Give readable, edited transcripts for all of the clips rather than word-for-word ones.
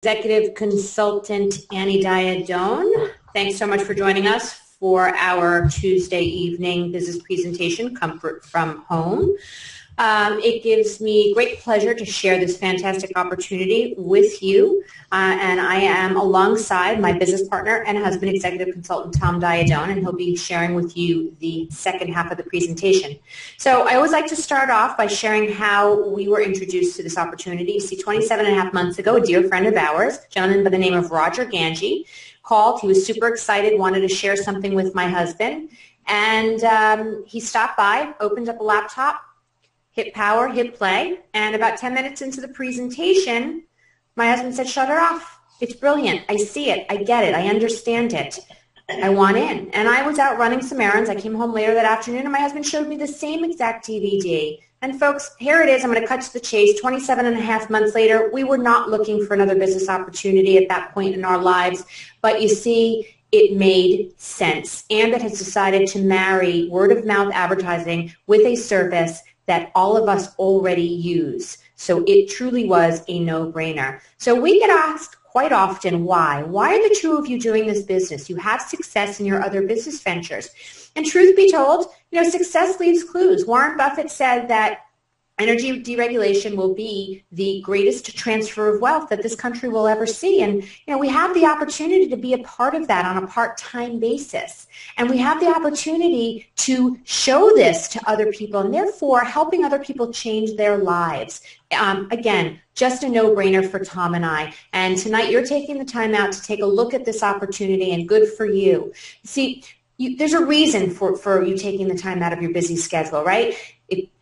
Executive Consultant Annie Diadone. Thanks so much for joining us for our Tuesday evening business presentation, Comfort from Home. It gives me great pleasure to share this fantastic opportunity with you, and I am alongside my business partner and husband, Executive Consultant Tom Diadone, and he'll be sharing with you the second half of the presentation. So I always like to start off by sharing how we were introduced to this opportunity. You see, 27 and a half months ago, a dear friend of ours, a gentleman by the name of Roger Ganji, called. He was super excited, wanted to share something with my husband, and he stopped by, opened up a laptop, hit power, hit play, and about 10 minutes into the presentation, my husband said, "Shut her off. It's brilliant. I see it. I get it. I understand it. I want in." And I was out running some errands. I came home later that afternoon, and my husband showed me the same exact DVD. And folks, here it is. I'm going to cut to the chase. 27 and a half months later, we were not looking for another business opportunity at that point in our lives. But you see, it made sense. Ambit has decided to marry word-of-mouth advertising with a service that all of us already use. So it truly was a no-brainer. So we get asked quite often why. Why are the two of you doing this business? You have success in your other business ventures. And truth be told, success leaves clues. Warren Buffett said that energy deregulation will be the greatest transfer of wealth that this country will ever see. And, we have the opportunity to be a part of that on a part-time basis. And we have the opportunity to show this to other people and therefore helping other people change their lives. Again, just a no-brainer for Tom and I. And tonight you're taking the time out to take a look at this opportunity, and good for you. See, there's a reason for you taking the time out of your busy schedule, right?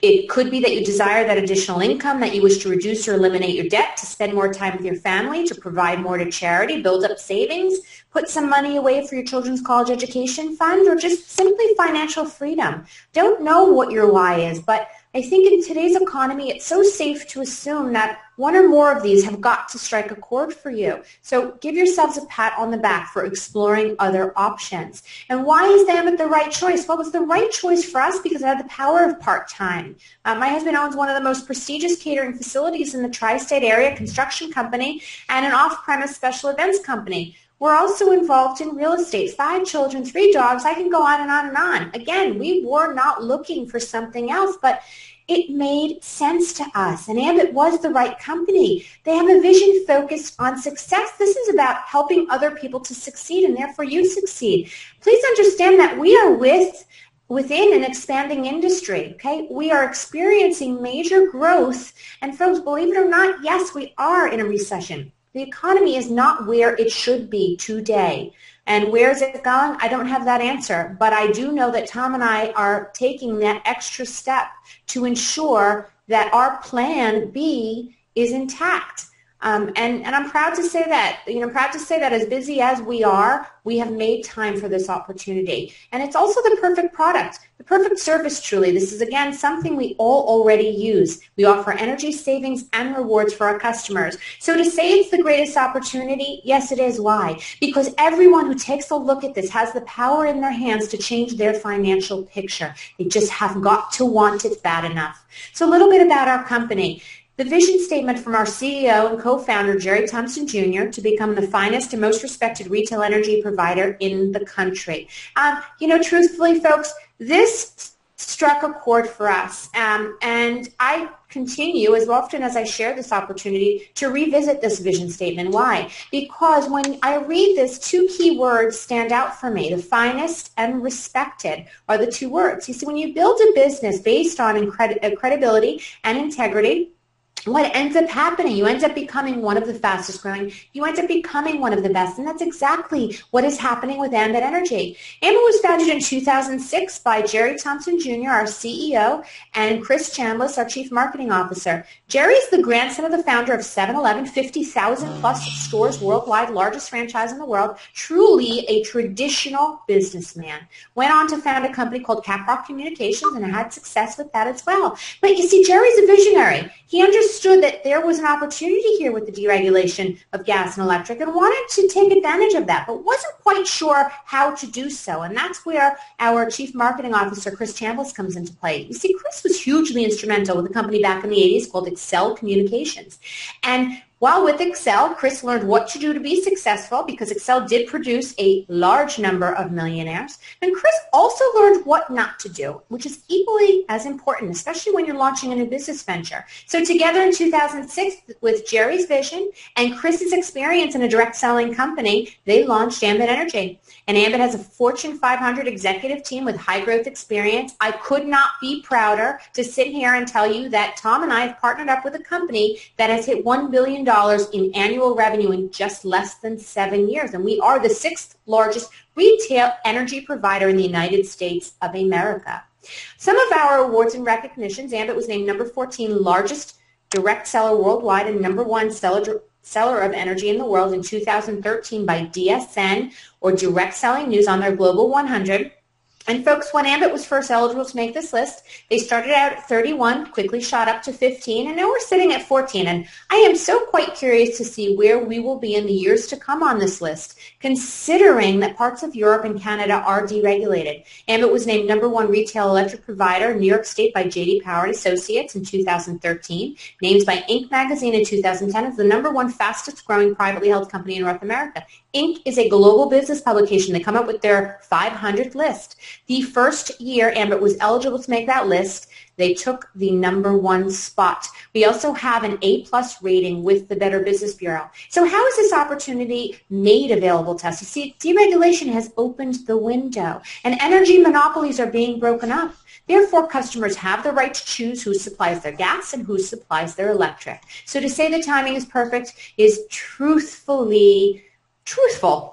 It could be that you desire that additional income, that you wish to reduce or eliminate your debt, to spend more time with your family, to provide more to charity, build up savings, put some money away for your children's college education fund, or just simply financial freedom. Don't know what your why is, but I think in today's economy, it's so safe to assume that one or more of these have got to strike a chord for you. So give yourselves a pat on the back for exploring other options. And why is Ambit the right choice? Well, it was the right choice for us because it had the power of part-time. My husband owns one of the most prestigious catering facilities in the tri-state area, a construction company, and an off-premise special events company. We're also involved in real estate, 5 children, 3 dogs. I can go on and on and on. Again, we were not looking for something else, but it made sense to us, and Ambit was the right company. They have a vision focused on success. This is about helping other people to succeed, and therefore you succeed. Please understand that we are within an expanding industry, okay? We are experiencing major growth, and folks, believe it or not, yes, we are in a recession. The economy is not where it should be today. And where is it going? I don't have that answer, but I do know that Tom and I are taking that extra step to ensure that our plan B is intact. And I'm proud to say that, as busy as we are, we have made time for this opportunity. And it's also the perfect product, the perfect service, truly. This is, again, something we all already use. We offer energy savings and rewards for our customers. So to say it's the greatest opportunity, yes, it is. Why? Because everyone who takes a look at this has the power in their hands to change their financial picture. They just have got to want it bad enough. So a little bit about our company. The vision statement from our CEO and co-founder, Jerry Thompson Jr., to become the finest and most respected retail energy provider in the country. Truthfully, folks, this struck a chord for us, and I continue, as often as I share this opportunity, to revisit this vision statement. Why? Because when I read this, 2 key words stand out for me. The finest and respected are the 2 words. You see, when you build a business based on credibility and integrity, what ends up happening? You end up becoming one of the fastest growing. You end up becoming one of the best. And that's exactly what is happening with Ambit Energy. Ambit was founded in 2006 by Jerry Thompson Jr., our CEO, and Chris Chambliss, our Chief Marketing Officer. Jerry is the grandson of the founder of 7-Eleven, 50,000 plus stores worldwide, largest franchise in the world, truly a traditional businessman. Went on to found a company called Caprock Communications and had success with that as well. But you see, Jerry's a visionary. He understood that there was an opportunity here with the deregulation of gas and electric and wanted to take advantage of that, but wasn't quite sure how to do so. And that's where our Chief Marketing Officer, Chris Chambliss, comes into play. You see, Chris was hugely instrumental with a company back in the 80s called Excel Communications. And While with Excel, Chris learned what to do to be successful because Excel did produce a large number of millionaires. And Chris also learned what not to do, which is equally as important, especially when you're launching a new business venture. So together in 2006, with Jerry's vision and Chris's experience in a direct selling company, they launched Ambit Energy. And Ambit has a Fortune 500 executive team with high growth experience. I could not be prouder to sit here and tell you that Tom and I have partnered up with a company that has hit $1 billion in annual revenue in just less than 7 years. And we are the 6th largest retail energy provider in the United States of America. Some of our awards and recognitions: Ambit was named number 14 largest direct seller worldwide and number 1 seller of energy in the world in 2013 by DSN, or Direct Selling News, on their Global 100. And folks, when Ambit was first eligible to make this list, they started out at 31, quickly shot up to 15, and now we're sitting at 14. And I am so quite curious to see where we will be in the years to come on this list, considering that parts of Europe and Canada are deregulated. Ambit was named number 1 retail electric provider in New York State by J.D. Power and Associates in 2013, named by Inc. magazine in 2010 as the number 1 fastest growing privately held company in North America. Inc. is a global business publication. They come up with their 500th list. The first year Ambit was eligible to make that list, they took the number 1 spot. We also have an A+ rating with the Better Business Bureau. So how is this opportunity made available to us? You see, deregulation has opened the window, and energy monopolies are being broken up. Therefore, customers have the right to choose who supplies their gas and who supplies their electric. So to say the timing is perfect is truthful.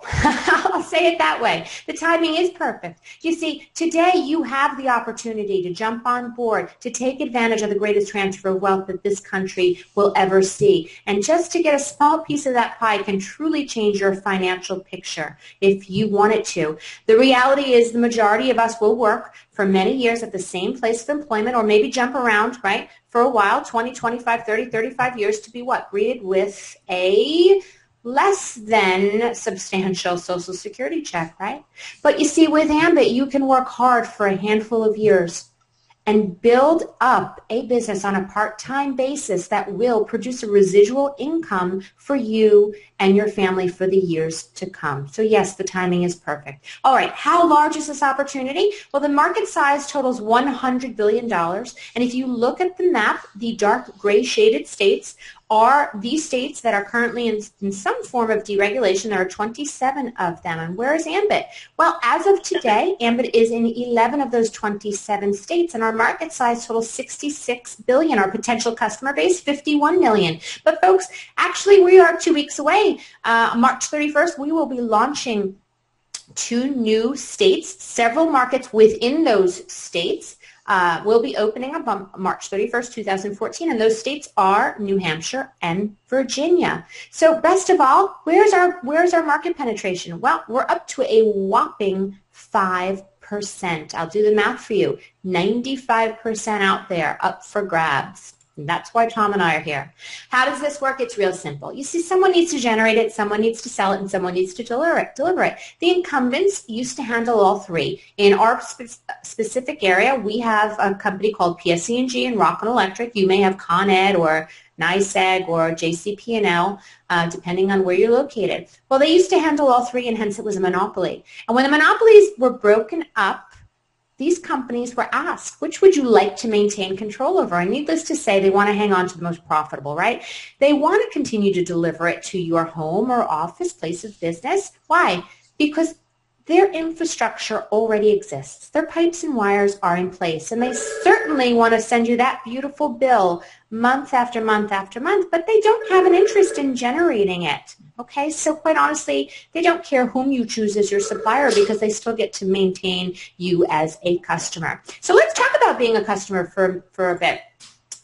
I'll say it that way. The timing is perfect. You see, today you have the opportunity to jump on board, to take advantage of the greatest transfer of wealth that this country will ever see. And just to get a small piece of that pie can truly change your financial picture if you want it to. The reality is the majority of us will work for many years at the same place of employment, or maybe jump around, right, for a while, 20, 25, 30, 35 years, to be what? Greeted with a less than substantial Social Security check, right? But you see, with Ambit, you can work hard for a handful of years and build up a business on a part-time basis that will produce a residual income for you and your family for the years to come. So yes, the timing is perfect. All right, how large is this opportunity? Well, the market size totals $100 billion. And if you look at the map, the dark gray shaded states are these states that are currently in some form of deregulation. There are 27 of them. And where is Ambit? Well, as of today, Ambit is in 11 of those 27 states, and our market size totals $66 billion. Our potential customer base, 51 million. But folks, actually we are 2 weeks away. March 31st, we will be launching 2 new states. Several markets within those states will be opening up on March 31st, 2014, and those states are New Hampshire and Virginia. So best of all, where's our market penetration? Well, we're up to a whopping 5%. I'll do the math for you. 95% out there up for grabs. And that's why Tom and I are here. How does this work? It's real simple. You see, someone needs to generate it, someone needs to sell it, and someone needs to deliver it. The incumbents used to handle all 3. In our specific area, we have a company called PSE&G and Rockland Electric. You may have Con Ed or NYSEG or JCP&L, depending on where you're located. Well, they used to handle all 3, and hence it was a monopoly. And when the monopolies were broken up, these companies were asked, which would you like to maintain control over? And needless to say, they want to hang on to the most profitable, right? They want to continue to deliver it to your home or office, place of business. Why? Because their infrastructure already exists. Their pipes and wires are in place, and they certainly want to send you that beautiful bill month after month after month, but they don't have an interest in generating it. Okay, so quite honestly, they don't care whom you choose as your supplier because they still get to maintain you as a customer. So let's talk about being a customer for a bit.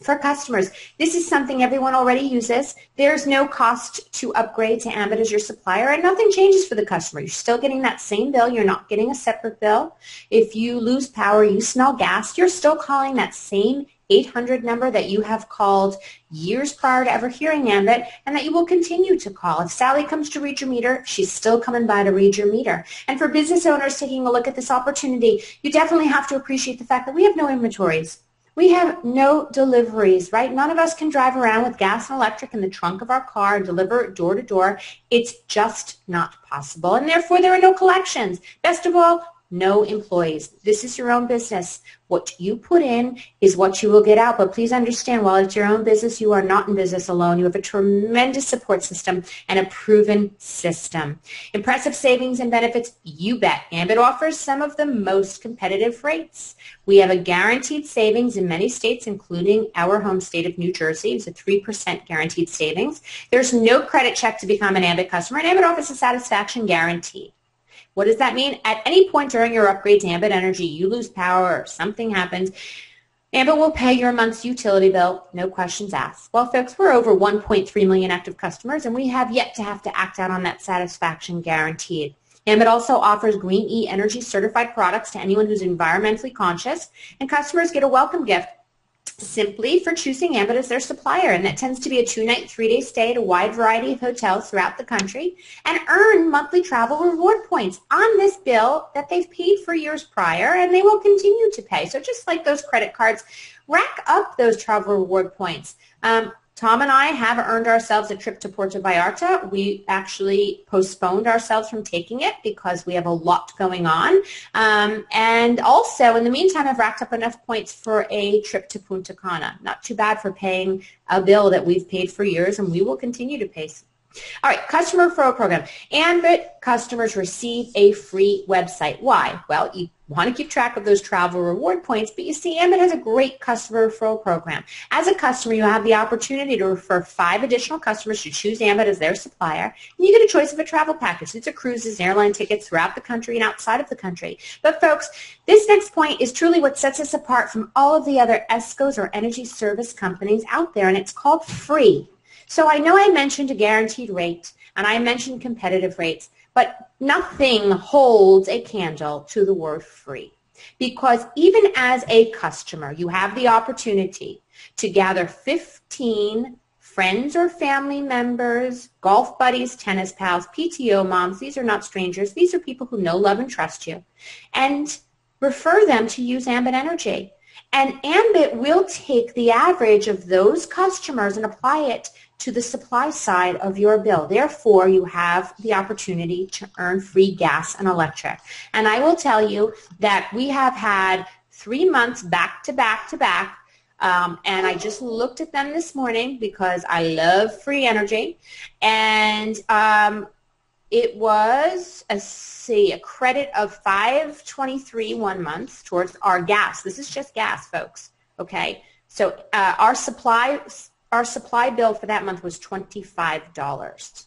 For customers, this is something everyone already uses. There's no cost to upgrade to Ambit as your supplier, and nothing changes for the customer. You're still getting that same bill. You're not getting a separate bill. If you lose power, you smell gas, you're still calling that same 800 number that you have called years prior to ever hearing Ambit, and that you will continue to call. If Sally comes to read your meter, she's still coming by to read your meter. And for business owners taking a look at this opportunity, you definitely have to appreciate the fact that we have no inventories. We have no deliveries, right? None of us can drive around with gas and electric in the trunk of our car and deliver it door to door. It's just not possible, and therefore there are no collections. Best of all, no employees. This is your own business. What you put in is what you will get out, but please understand, while it's your own business, you are not in business alone. You have a tremendous support system and a proven system. Impressive savings and benefits, you bet. Ambit offers some of the most competitive rates. We have a guaranteed savings in many states, including our home state of New Jersey. It's a 3% guaranteed savings. There's no credit check to become an Ambit customer, and Ambit offers a satisfaction guarantee. What does that mean? At any point during your upgrade to Ambit Energy, you lose power or something happens, Ambit will pay your month's utility bill, no questions asked. Well, folks, we're over 1.3 million active customers, and we have yet to have to act out on that satisfaction guaranteed. Ambit also offers Green E Energy certified products to anyone who's environmentally conscious, and customers get a welcome gift simply for choosing Ambit as their supplier, and that tends to be a 2-night, 3-day stay at a wide variety of hotels throughout the country, and earn monthly travel reward points on this bill that they've paid for years prior, and they will continue to pay. So just like those credit cards, rack up those travel reward points. Tom and I have earned ourselves a trip to Puerto Vallarta. We actually postponed ourselves from taking it because we have a lot going on. And also, in the meantime, I've racked up enough points for a trip to Punta Cana. Not too bad for paying a bill that we've paid for years, and we will continue to pay. All right, customer referral program. Ambit customers receive a free website. Why? Well, you want to keep track of those travel reward points, but you see, Ambit has a great customer referral program. As a customer, you have the opportunity to refer 5 additional customers to choose Ambit as their supplier, and you get a choice of a travel package. It's a cruises, airline tickets throughout the country and outside of the country. But folks, this next point is truly what sets us apart from all of the other ESCOs or energy service companies out there, and it's called free. So I know I mentioned a guaranteed rate, and I mentioned competitive rates, but nothing holds a candle to the word free. Because even as a customer, you have the opportunity to gather 15 friends or family members, golf buddies, tennis pals, PTO moms. These are not strangers. These are people who know, love, and trust you, and refer them to use Ambit Energy. And Ambit will take the average of those customers and apply it to the supply side of your bill. Therefore, you have the opportunity to earn free gas and electric. And I will tell you that we have had 3 months back to back to back, and I just looked at them this morning because I love free energy, and it was a credit of $5.23 1 month towards our gas. This is just gas, folks. Okay, so our supply bill for that month was $25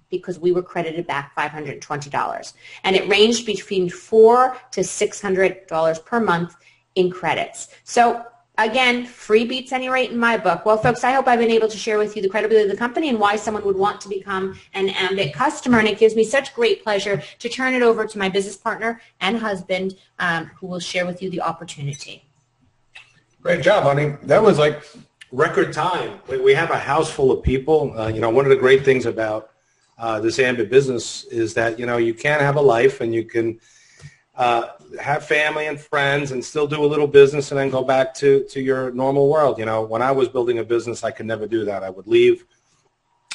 because we were credited back $520, and it ranged between $400 to $600 per month in credits. So again, free beats any rate in my book. Well, folks, I hope I've been able to share with you the credibility of the company and why someone would want to become an Ambit customer. And it gives me such great pleasure to turn it over to my business partner and husband, who will share with you the opportunity. Great job, honey. That was like record time. We have a house full of people. One of the great things about this Ambit business is that, you can have a life and you can have family and friends and still do a little business and then go back to your normal world. When I was building a business, I could never do that. I would leave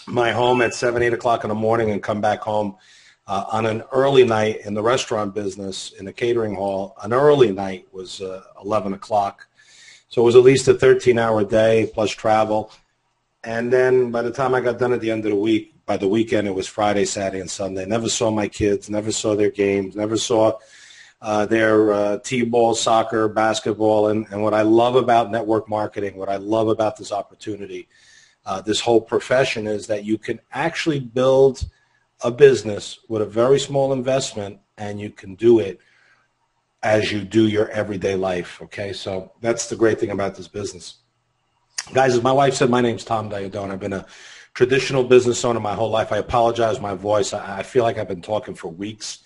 my home at 7, 8 o'clock in the morning and come back home on an early night. In the restaurant business, in the catering hall, an early night was 11 o'clock. So it was at least a 13-hour day plus travel. And then by the time I got done at the end of the week, by the weekend, it was Friday, Saturday, and Sunday. Never saw my kids, never saw their games, never saw their t-ball, soccer, basketball. And what I love about network marketing, what I love about this opportunity, this whole profession, is that you can actually build a business with a very small investment, and you can do it as you do your everyday life, okay? So that's the great thing about this business. Guys, as my wife said, my name's Tom Diodone. I've been a traditional business owner my whole life. I apologize for my voice. I feel like I've been talking for weeks.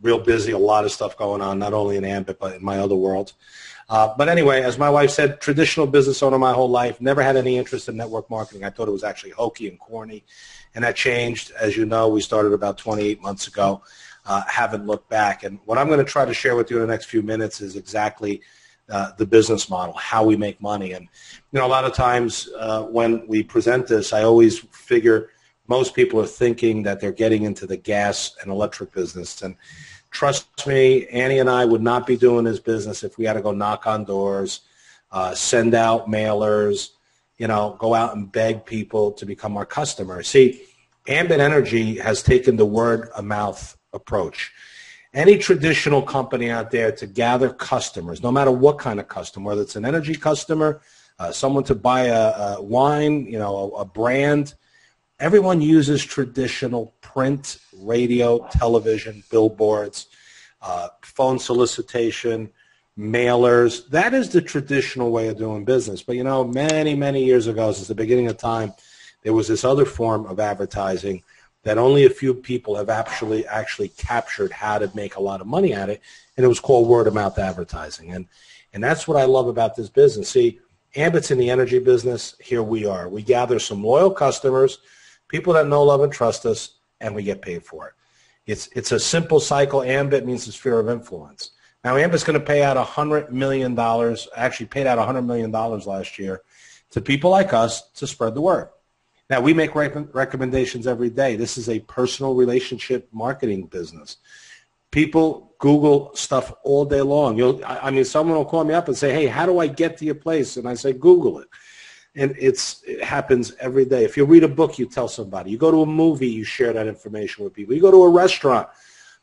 Real busy, a lot of stuff going on, not only in Ambit, but in my other world. But anyway, as my wife said, traditional business owner my whole life, never had any interest in network marketing. I thought it was actually hokey and corny, and that changed. As you know, we started about 28 months ago. Haven't looked back. And what I'm going to try to share with you in the next few minutes is exactly the business model, how we make money. And, you know, a lot of times when we present this, I always figure most people are thinking that they're getting into the gas and electric business. And trust me, Annie and I would not be doing this business if we had to go knock on doors, send out mailers, you know, go out and beg people to become our customer. See, Ambit Energy has taken the word-of-mouth approach. Any traditional company out there to gather customers, no matter what kind of customer, whether it's an energy customer, someone to buy a wine, you know, a brand, everyone uses traditional print, radio, television, billboards, phone solicitation, mailers. That is the traditional way of doing business. But, you know, many, many years ago, since the beginning of time, there was this other form of advertising that only a few people have actually captured how to make a lot of money at it, and it was called word-of-mouth advertising. And that's what I love about this business. See, Ambit's in the energy business. Here we are. We gather some loyal customers, people that know, love, and trust us, and we get paid for it. It's a simple cycle. Ambit means the sphere of influence. Now, Ambit's going to pay out $100 million, actually paid out $100 million last year to people like us to spread the word. Now, we make recommendations every day. This is a personal relationship marketing business. People Google stuff all day long. I mean, someone will call me up and say, hey, how do I get to your place? And I say, Google it. And it happens every day. If you read a book, you tell somebody. You go to a movie, you share that information with people. You go to a restaurant,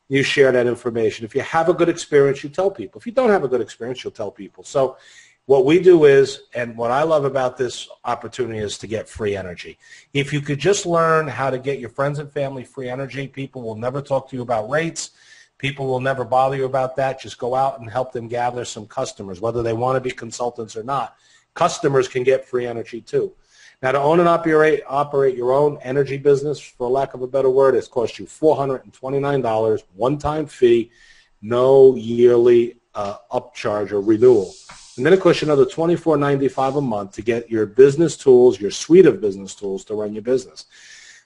you share that information. If you have a good experience, you tell people. If you don't have a good experience, you'll tell people. So what we do is, and what I love about this opportunity is to get free energy. If you could just learn how to get your friends and family free energy, people will never talk to you about rates. People will never bother you about that. Just go out and help them gather some customers, whether they want to be consultants or not. Customers can get free energy too. Now, to own and operate your own energy business, for lack of a better word, it's cost you $429, one-time fee, no yearly upcharge or renewal. And then it costs you another $24.95 a month to get your business tools, your suite of business tools to run your business.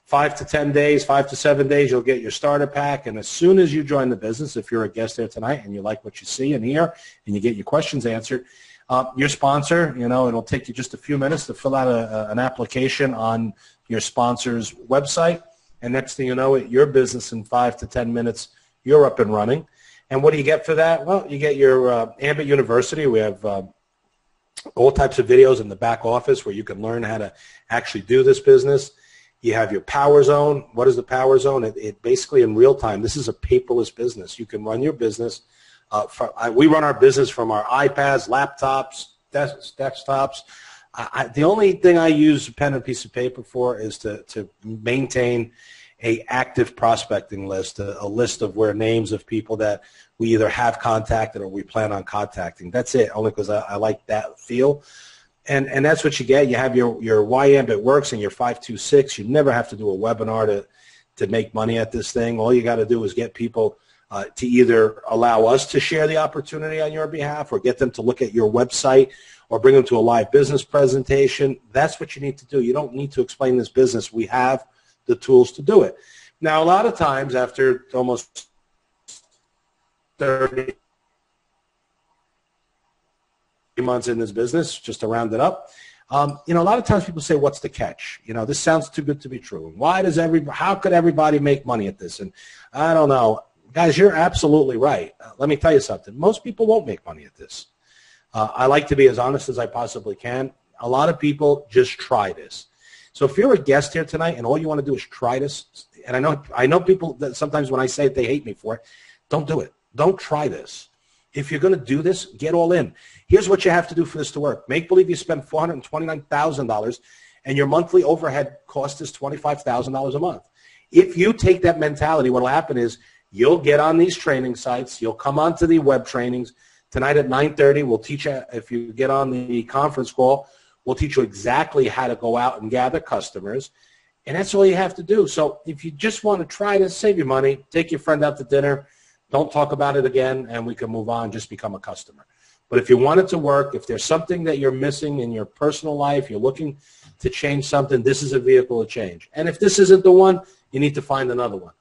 5 to 10 days, 5 to 7 days, you'll get your starter pack. And as soon as you join the business, if you're a guest there tonight and you like what you see and hear and you get your questions answered, your sponsor, you know, it'll take you just a few minutes to fill out an application on your sponsor's website. And next thing you know, your business in 5 to 10 minutes, you're up and running. And what do you get for that? Well, you get your Ambit University. We have all types of videos in the back office where you can learn how to actually do this business. You have your Power Zone. What is the Power Zone? It basically in real time. This is a paperless business. You can run your business. We run our business from our iPads, laptops, desktops. The only thing I use a pen and piece of paper for is to maintain a active prospecting list, a list of where names of people that we either have contacted or we plan on contacting. That's it, only because I like that feel. And that's what you get. You have your Why Ambit Works and your 526. You never have to do a webinar to make money at this thing. All you got to do is get people to either allow us to share the opportunity on your behalf or get them to look at your website or bring them to a live business presentation. That's what you need to do. You don't need to explain this business. We have the tools to do it. Now, a lot of times after almost 30 months in this business, just to round it up, you know, a lot of times people say, what's the catch? You know, this sounds too good to be true. How could everybody make money at this? And I don't know. Guys, you're absolutely right. Let me tell you something. Most people won't make money at this. I like to be as honest as I possibly can. A lot of people just try this. So if you're a guest here tonight and all you want to do is try this, and I know people that sometimes when I say it, they hate me for it, don't do it. Don't try this. If you're going to do this, get all in. Here's what you have to do for this to work. Make believe you spend $429,000 and your monthly overhead cost is $25,000 a month. If you take that mentality, what will happen is you'll get on these training sites. You'll come onto the web trainings. Tonight at 9:30, we'll teach you, if you get on the conference call, we'll teach you exactly how to go out and gather customers. And that's all you have to do. So if you just want to try to save your money, take your friend out to dinner, don't talk about it again, and we can move on, just become a customer. But if you want it to work, if there's something that you're missing in your personal life, you're looking to change something, this is a vehicle of change. And if this isn't the one, you need to find another one.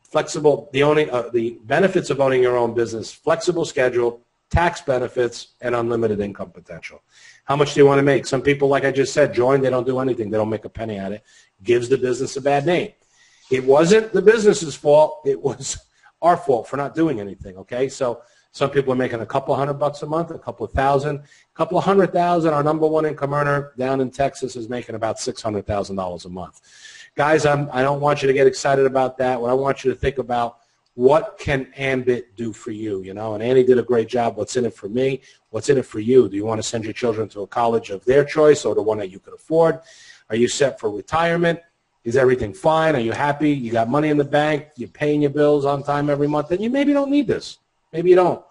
Flexible, the benefits of owning your own business, flexible schedule, tax benefits, and unlimited income potential. How much do you want to make? Some people, like I just said, join, they don't do anything. They don't make a penny at it. Gives the business a bad name. It wasn't the business's fault. It was our fault for not doing anything, okay? So some people are making a couple $100 a month, a couple of thousand, a couple of $100,000. Our number one income earner down in Texas is making about $600,000 a month. Guys, I don't want you to get excited about that. What I want you to think about, what can Ambit do for you, you know? And Annie did a great job. What's in it for me? What's in it for you? Do you want to send your children to a college of their choice or the one that you could afford? Are you set for retirement? Is everything fine? Are you happy? You got money in the bank? You're paying your bills on time every month? Then you maybe don't need this. Maybe you don't.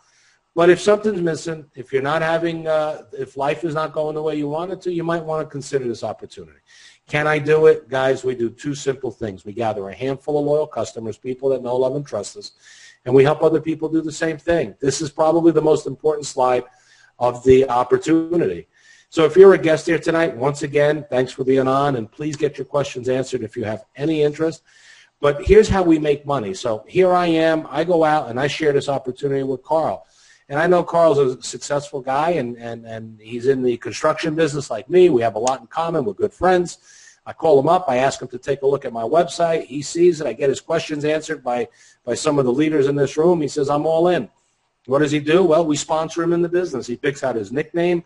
But if something's missing, if you're not having, if life is not going the way you want it to, you might want to consider this opportunity. Can I do it? Guys, we do two simple things. We gather a handful of loyal customers, people that know, love, and trust us, and we help other people do the same thing. This is probably the most important slide of the opportunity. So if you're a guest here tonight, once again, thanks for being on, and please get your questions answered if you have any interest. But here's how we make money. So here I am. I go out and I share this opportunity with Carl. And I know Carl's a successful guy, and he's in the construction business like me. We have a lot in common. We're good friends. I call him up. I ask him to take a look at my website. He sees it. I get his questions answered by some of the leaders in this room. He says, I'm all in. What does he do? Well, we sponsor him in the business. He picks out his nickname,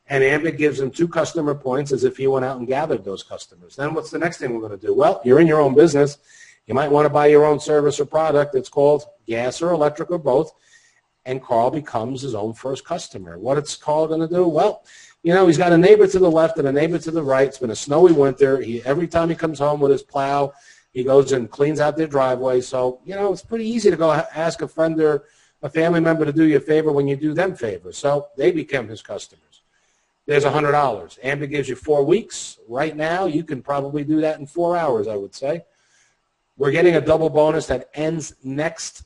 and Ambit gives him 2 customer points as if he went out and gathered those customers. Then what's the next thing we're going to do? Well, you're in your own business. You might want to buy your own service or product. It's called gas or electric or both. And Carl becomes his own first customer. What is Carl going to do? Well, you know, he's got a neighbor to the left and a neighbor to the right. It's been a snowy winter. Every time he comes home with his plow, he goes and cleans out their driveway. So, you know, it's pretty easy to go ask a friend or a family member to do you a favor when you do them favors. So they become his customers. There's $100. Ambit gives you 4 weeks. Right now, you can probably do that in 4 hours, I would say. We're getting a double bonus that ends next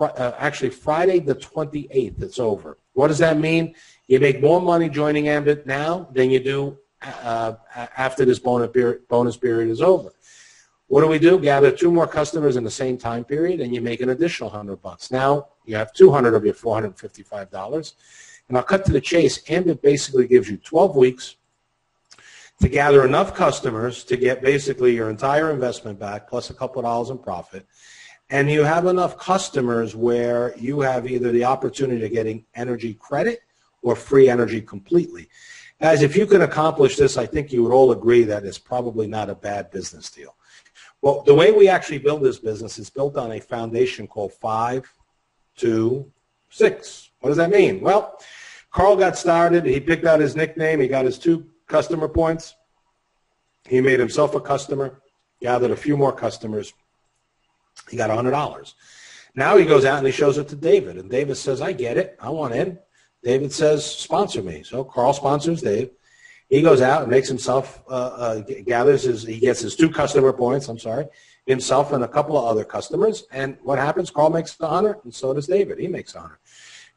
actually Friday the 28th. It's over. What does that mean? You make more money joining Ambit now than you do after this bonus period is over. What do? Gather 2 more customers in the same time period, and you make an additional $100. Now you have 200 of your $455. And I'll cut to the chase. Ambit basically gives you 12 weeks to gather enough customers to get basically your entire investment back plus a couple of dollars in profit. And you have enough customers where you have either the opportunity of getting energy credit or free energy completely. Guys, if you can accomplish this, I think you would all agree that it's probably not a bad business deal. Well, the way we actually build this business is built on a foundation called 5, 2, 6. What does that mean? Well, Carl got started. He picked out his nickname. He got his 2 customer points. He made himself a customer, gathered a few more customers. He got $100. Now he goes out and he shows it to David. And David says, I get it. I want in. David says, sponsor me. So Carl sponsors Dave. He goes out and makes himself, he gets his 2 customer points, himself and a couple of other customers. And what happens? Carl makes the 100, and so does David. He makes 100.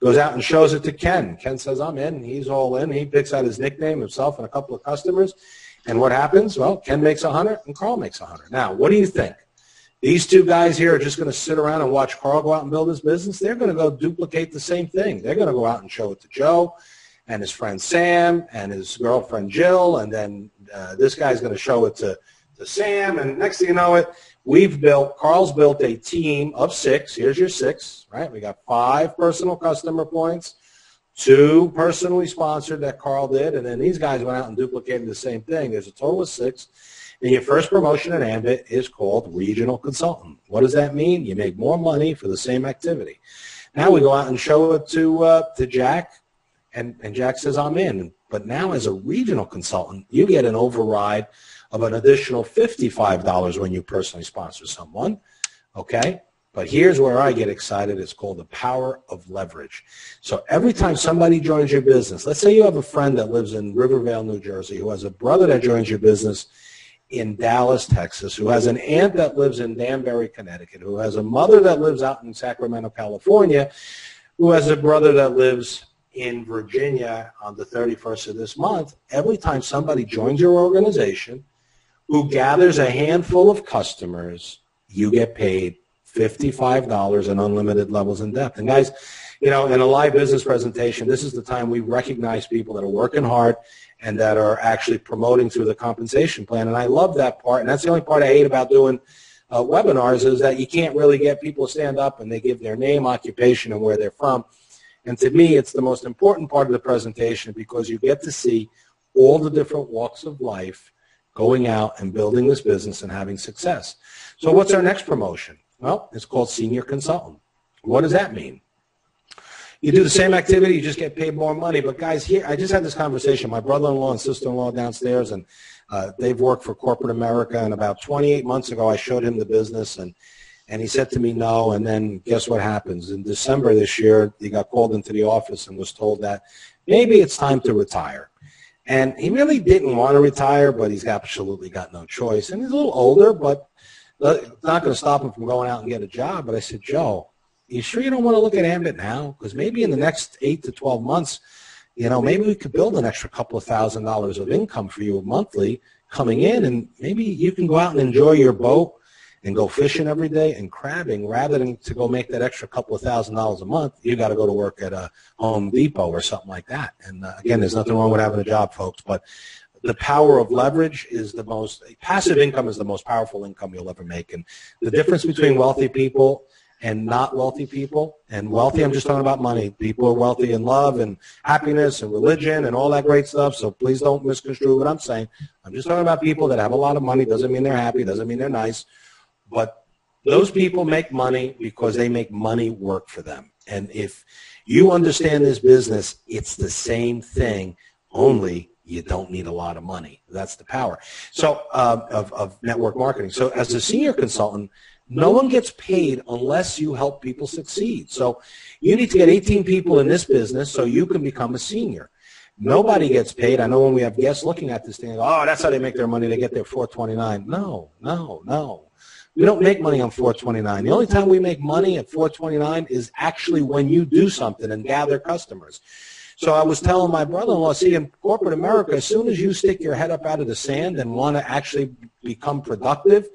Goes out and shows it to Ken. Ken says, I'm in. He's all in. He picks out his nickname, himself, and a couple of customers. And what happens? Well, Ken makes 100 and Carl makes 100. Now, what do you think? These 2 guys here are just going to sit around and watch Carl go out and build his business? They're going to go duplicate the same thing. They're going to go out and show it to Joe and his friend Sam and his girlfriend Jill, and then this guy's going to show it to Sam, and next thing you know it, Carl's built a team of 6. Here's your 6, right? We got 5 personal customer points, 2 personally sponsored that Carl did, and then these guys went out and duplicated the same thing. There's a total of 6. And your first promotion at Ambit is called regional consultant. What does that mean? You make more money for the same activity. Now we go out and show it to Jack, and Jack says, I'm in. But now as a regional consultant, you get an override of an additional $55 when you personally sponsor someone, okay? But here's where I get excited. It's called the power of leverage. So every time somebody joins your business, let's say you have a friend that lives in Rivervale, New Jersey, who has a brother that joins your business in Dallas, Texas, who has an aunt that lives in Danbury, Connecticut, who has a mother that lives out in Sacramento, California, who has a brother that lives in Virginia on the 31st of this month. Every time somebody joins your organization who gathers a handful of customers, you get paid $55 and unlimited levels in depth. And guys, in a live business presentation, this is the time we recognize people that are working hard and that are actually promoting through the compensation plan. And I love that part. And that's the only part I hate about doing webinars, is that you can't really get people to stand up and they give their name, occupation, and where they're from. And to me, it's the most important part of the presentation, because you get to see all the different walks of life going out and building this business and having success. So what's our next promotion? Well, it's called senior consultant. What does that mean? You do the same activity, you just get paid more money. But guys, here, I just had this conversation. My brother-in-law and sister-in-law downstairs, and they've worked for corporate America. And about 28 months ago, I showed him the business, and he said to me, no. And then guess what happens? In December this year, he got called into the office and was told that maybe it's time to retire. And he really didn't want to retire, but he's absolutely got no choice. And he's a little older, but it's not going to stop him from going out and get a job. But I said, Joe, you sure you don't want to look at Ambit now? Because maybe in the next 8 to 12 months, maybe we could build an extra couple of $1,000s of income for you monthly coming in, and maybe you can go out and enjoy your boat and go fishing every day and crabbing, rather than to go make that extra couple of $1,000s a month. You got to go to work at a Home Depot or something like that. And again, there's nothing wrong with having a job, folks, but the power of leverage is passive income is the most powerful income you'll ever make. And the difference between wealthy people and not wealthy people, and wealthy, I'm just talking about money. People are wealthy in love and happiness and religion and all that great stuff, so please don't misconstrue what I'm saying. I'm just talking about people that have a lot of money. Doesn't mean they're happy, doesn't mean they're nice, but those people make money because they make money work for them. And if you understand this business, it's the same thing, only you don't need a lot of money. That's the power. So of network marketing. So as a senior consultant, no one gets paid unless you help people succeed. So you need to get 18 people in this business so you can become a senior. Nobody gets paid. I know when we have guests looking at this thing, oh, that's how they make their money. They get their 429. No. We don't make money on 429. The only time we make money at 429 is actually when you do something and gather customers. So I was telling my brother-in-law, see, in corporate America, as soon as you stick your head up out of the sand and want to actually become productive,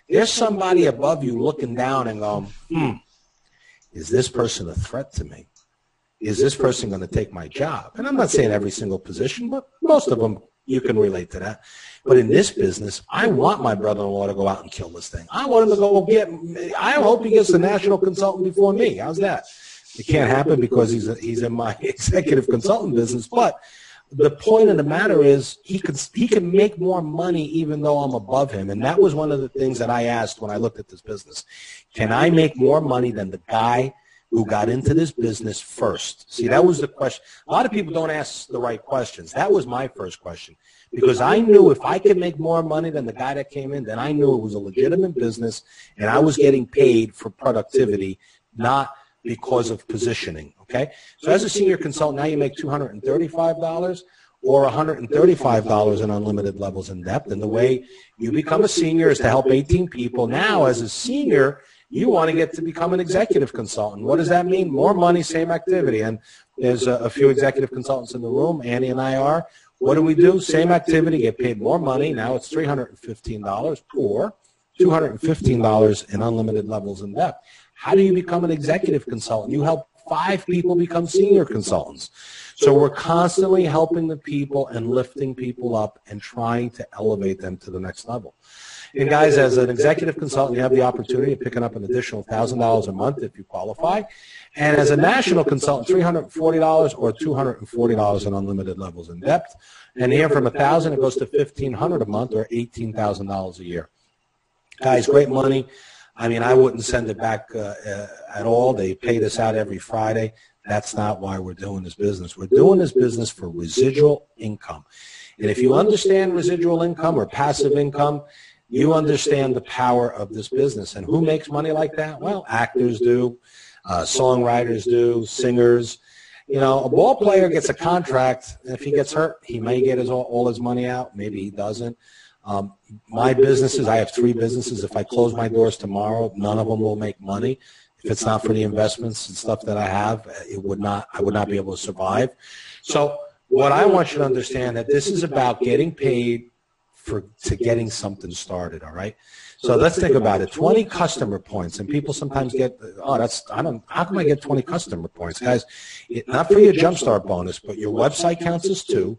there's somebody above you looking down and going, is this person a threat to me? Is this person going to take my job? And I'm not saying every single position, but most of them you can relate to that. But in this business, I want my brother-in-law to go out and kill this thing. I want him to go I hope he gets the national consultant before me. How's that? It can't happen because he's in my executive consultant business, but the point of the matter is he can make more money even though I'm above him. And that was one of the things that I asked when I looked at this business. Can I make more money than the guy who got into this business first? See, that was the question. A lot of people don't ask the right questions. That was my first question, because I knew if I could make more money than the guy that came in, then I knew it was a legitimate business and I was getting paid for productivity, not because of positioning, okay? So as a senior consultant, now you make $235 or $135 in unlimited levels in depth. And the way you become a senior is to help 18 people. Now, as a senior, you want to get to become an executive consultant. What does that mean? More money, same activity. And there's a few executive consultants in the room. Annie and I are. What do? Same activity, get paid more money. Now it's $315 or $215 in unlimited levels in depth. How do you become an executive consultant? You help 5 people become senior consultants. So we're constantly helping the people and lifting people up and trying to elevate them to the next level. And guys, as an executive consultant, you have the opportunity of picking up an additional $1,000 a month if you qualify. And as a national consultant, $340 or $240 in unlimited levels in depth. And here from $1,000, it goes to $1,500 a month or $18,000 a year. Guys, great money. I mean, I wouldn't send it back at all. They pay this out every Friday. That's not why we're doing this business. We're doing this business for residual income. And if you understand residual income or passive income, you understand the power of this business. And who makes money like that? Well, actors do, songwriters do, singers. You know, a ball player gets a contract, and if he gets hurt, he may get all his money out. Maybe he doesn't. My businesses, I have 3 businesses. If I close my doors tomorrow, none of them will make money. If it's not for the investments and stuff that I have, I would not be able to survive. So what I want you to understand that this is about getting paid to getting something started, all right? So let's think about it. 20 customer points, and people sometimes get, how come I get 20 customer points? Guys, not for your Jumpstart bonus, but your website counts as 2.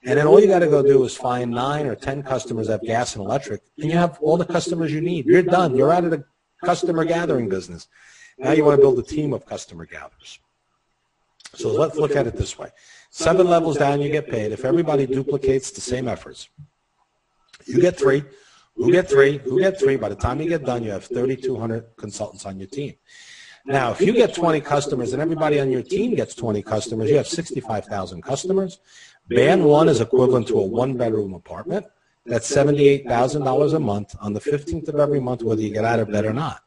And then all you got to go do is find 9 or 10 customers that have gas and electric, and you have all the customers you need. You're done. You're out of the customer gathering business. Now you want to build a team of customer gatherers. So let's look at it this way. 7 levels down, you get paid. If everybody duplicates the same efforts, you get 3. Who get 3? Who get 3? By the time you get done, you have 3,200 consultants on your team. Now, if you get 20 customers and everybody on your team gets 20 customers, you have 65,000 customers. Band 1 is equivalent to a 1-bedroom apartment. That's $78,000 a month on the 15th of every month, whether you get out of bed or not.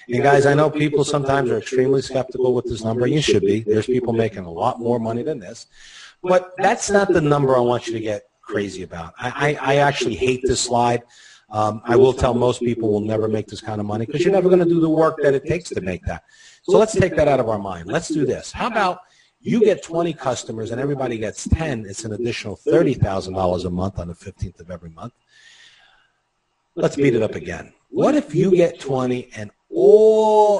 And guys, I know people sometimes are extremely skeptical with this number. You should be. There's people making a lot more money than this. But that's not the number I want you to get crazy about. I actually hate this slide. I will tell most people will never make this kind of money because you're never going to do the work that it takes to make that. So let's take that out of our mind. Let's do this. How about you get 20 customers and everybody gets 10. It's an additional $30,000 a month on the 15th of every month. Let's beat it up again. What if you get 20 and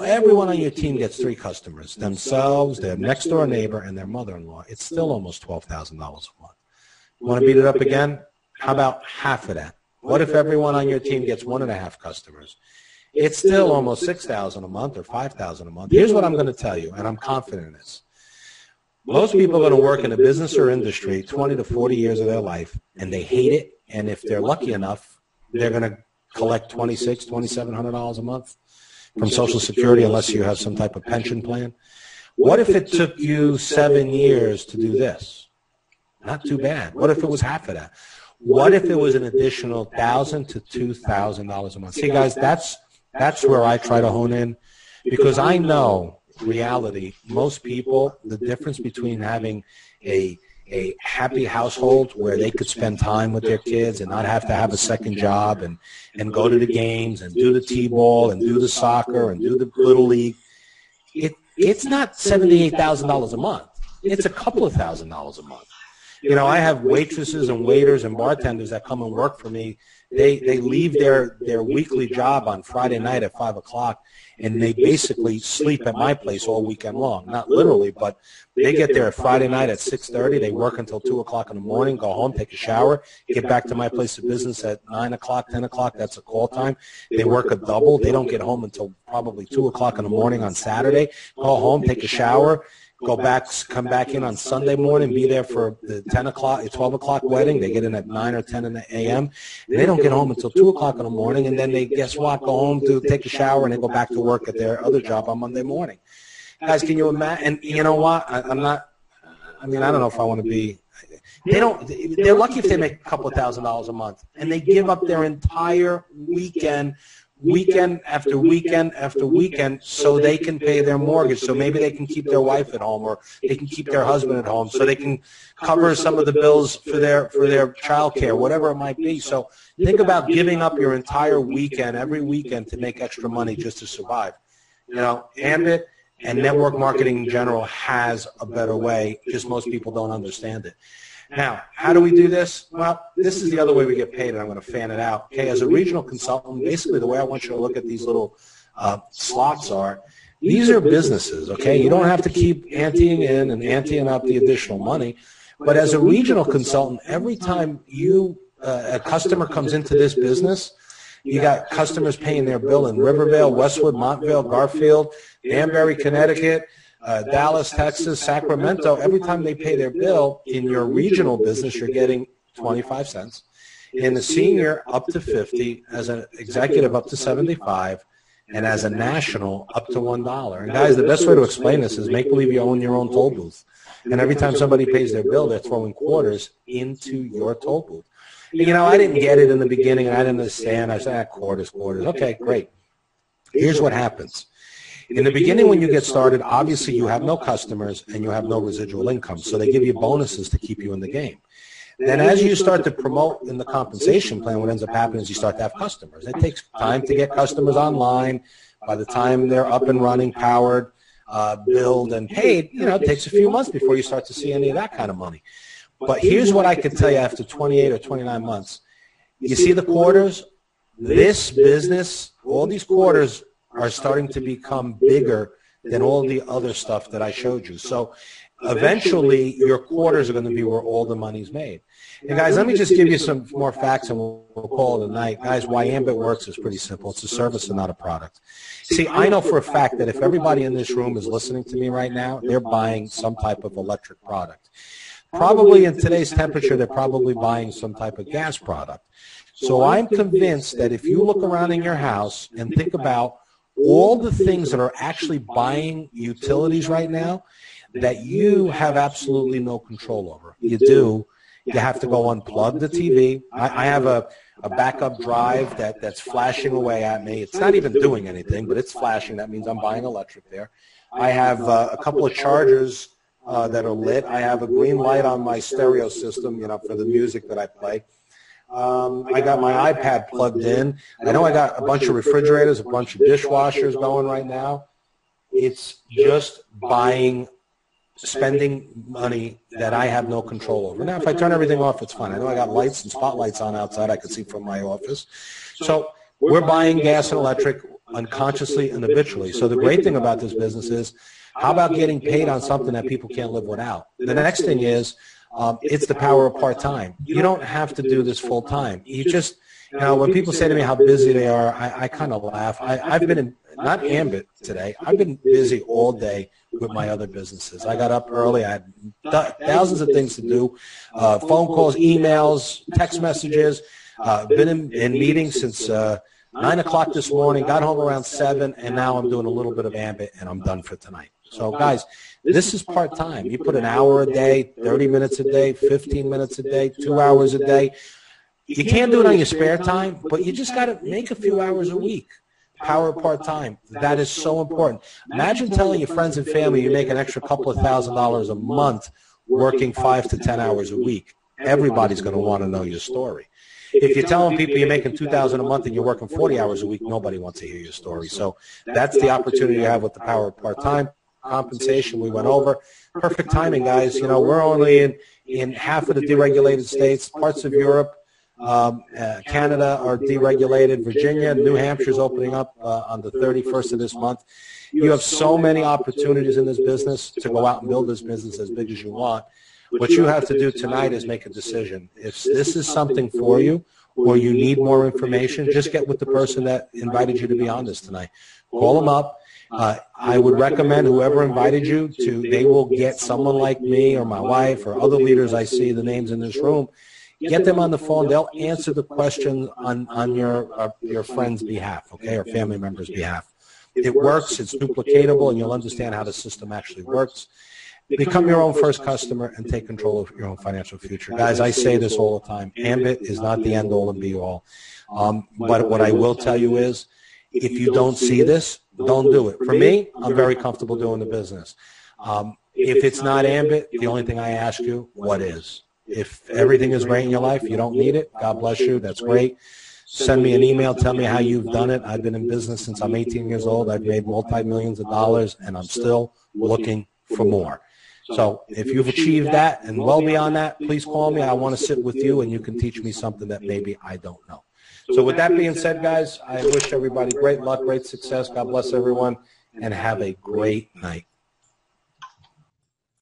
everyone on your team gets 3 customers, themselves, their next door neighbor, and their mother-in-law? It's still almost $12,000 a month. You want to beat it up again? How about half of that? What if everyone on your team gets 1.5 customers? It's still almost $6,000 a month or $5,000 a month. Here's what I'm going to tell you, and I'm confident in this. Most people are going to work in a business or industry 20 to 40 years of their life, and they hate it. And if they're lucky enough, they're going to collect $2,600, $2,700 a month from Social Security unless you have some type of pension plan. What if it took you 7 years to do this? Not too bad. What if it was half of that? What if it was an additional $1,000 to $2,000 a month? See, guys, that's where I try to hone in, because I know reality. Most people, the difference between having a happy household where they could spend time with their kids and not have to have a second job and go to the games and do the t-ball and do the soccer and do the little league, it's not $78,000 a month. It's a couple of $1,000s a month. You know, I have waitresses and waiters and bartenders that come and work for me. They leave their weekly job on Friday night at 5 o'clock, and they basically sleep at my place all weekend long. Not literally, but they get there at Friday night at 6:30. They work until 2 o'clock in the morning, go home, take a shower, get back to my place of business at 9 o'clock, 10 o'clock. That's a call time. They work a double. They don't get home until probably 2 o'clock in the morning on Saturday. Go home, take a shower, go back, come back in on Sunday morning, be there for the 12 o'clock wedding. They get in at 9 or 10 a.m. And they don't get home until 2 o'clock in the morning, and then they, guess what, go home to take a shower, and they go back to work at their other job on Monday morning. Guys, can you imagine? And you know what? I don't know if I want to be. They're lucky if they make a couple of $1,000s a month, and they give up their entire weekend after weekend after weekend so they can pay their mortgage, so maybe they can keep their wife at home, or they can keep their husband at home, so they can cover some of the bills for their child care, whatever it might be. So think about giving up your entire weekend, every weekend, to make extra money just to survive. You know, Ambit and network marketing in general has a better way, just most people don't understand it. Now, how do we do this? Well, this is the other way we get paid, and I'm going to fan it out. Okay, as a regional consultant, basically the way I want you to look at these little slots are, these are businesses, okay? You don't have to keep anteing in and anteing up the additional money, but as a regional consultant, every time a customer comes into this business, you got customers paying their bill in Rivervale, Westwood, Montvale, Garfield, Danbury, Connecticut, Dallas, Texas, Sacramento. Every time they pay their bill in your regional business, you're getting 25 cents. In the senior, up to 50, as an executive, up to 75, and as a national, up to $1. And guys, the best way to explain this is make believe you own your own toll booth. And every time somebody pays their bill, they're throwing quarters into your toll booth. You know, I didn't get it in the beginning, and I didn't understand. I said, quarters. Okay, great. Here's what happens. In the beginning, when you get started, obviously you have no customers and you have no residual income, so they give you bonuses to keep you in the game. Then as you start to promote in the compensation plan, what ends up happening is you start to have customers. It takes time to get customers online. By the time they're up and running, powered, billed, and paid, you know, it takes a few months before you start to see any of that kind of money. But here's what I can tell you after 28 or 29 months. You see the quarters? this business, all these quarters are starting to become bigger than all the other stuff that I showed you. So eventually your quarters are going to be where all the money's made. And guys, let me just give you some more facts and we'll call it a night. Guys, why Ambit works is pretty simple. It's a service and not a product. See, I know for a fact that if everybody in this room is listening to me right now, they're buying some type of electric product. Probably in today's temperature, they're probably buying some type of gas product. So I'm convinced that if you look around in your house and think about all the things that are actually buying utilities right now that you have absolutely no control over. You do. You have to go unplug the TV. I have a backup drive that's flashing away at me. It's not even doing anything, but it's flashing. That means I'm buying electric there. I have a couple of chargers that are lit. I have a green light on my stereo system, for the music that I play. I got my iPad plugged in. I know I got a bunch of refrigerators, a bunch of dishwashers going right now. It's just spending money that I have no control over. Now, if I turn everything off, it's fine. I know I got lights and spotlights on outside I can see from my office. So we're buying gas and electric unconsciously and habitually. So the great thing about this business is, how about getting paid on something that people can't live without? The next thing is, it's the power of part-time. You don't have to do this full-time. You just, when people say to me how busy they are, I kind of laugh. I've been in, not Ambit today, I've been busy all day with my other businesses. I got up early. I had thousands of things to do, phone calls, emails, text messages, been in meetings since 9 o'clock this morning, got home around 7, and now I'm doing a little bit of Ambit, and I'm done for tonight. So, guys, this is part-time. You put an hour a day, 30 minutes a day, 15 minutes a day, 2 hours a day. You can't do it on your spare time, but you just got to make a few hours a week. Power of part-time. That is so important. Imagine telling your friends and family you make an extra couple of $1,000s a month working 5 to 10 hours a week. Everybody's going to want to know your story. If you're telling people you're making $2,000 a month and you're working 40 hours a week, nobody wants to hear your story. So that's the opportunity you have with the power of part-time. Compensation we went over. Perfect timing, guys. We're only in half of the deregulated states. Parts of Europe, Canada are deregulated. Virginia, New Hampshire's opening up on the 31st of this month. You have so many opportunities in this business to go out and build this business as big as you want. What you have to do tonight is make a decision. If this is something for you or you need more information, just get with the person that invited you to be on this tonight. Call them up. I would recommend whoever invited you they will get someone like me or my wife or other leaders I see the names in this room. Get them on the phone. They'll answer the question on your friend's behalf, okay, or family member's behalf. It works. It's duplicatable, and you'll understand how the system actually works. Become your own first customer and take control of your own financial future. Guys, I say this all the time. Ambit is not the end-all and be-all. But what I will tell you is, if you don't see this, don't do it. For me, I'm very comfortable doing the business. If it's not Ambit, the only thing I ask you, what is? If everything is great in your life, you don't need it, God bless you, that's great. Send me an email, tell me how you've done it. I've been in business since I'm 18 years old. I've made multi-millions of dollars, and I'm still looking for more. So if you've achieved that and well beyond that, please call me. I want to sit with you, and you can teach me something that maybe I don't know. So with that being said, guys, I wish everybody great luck, great success. God bless everyone, and have a great night.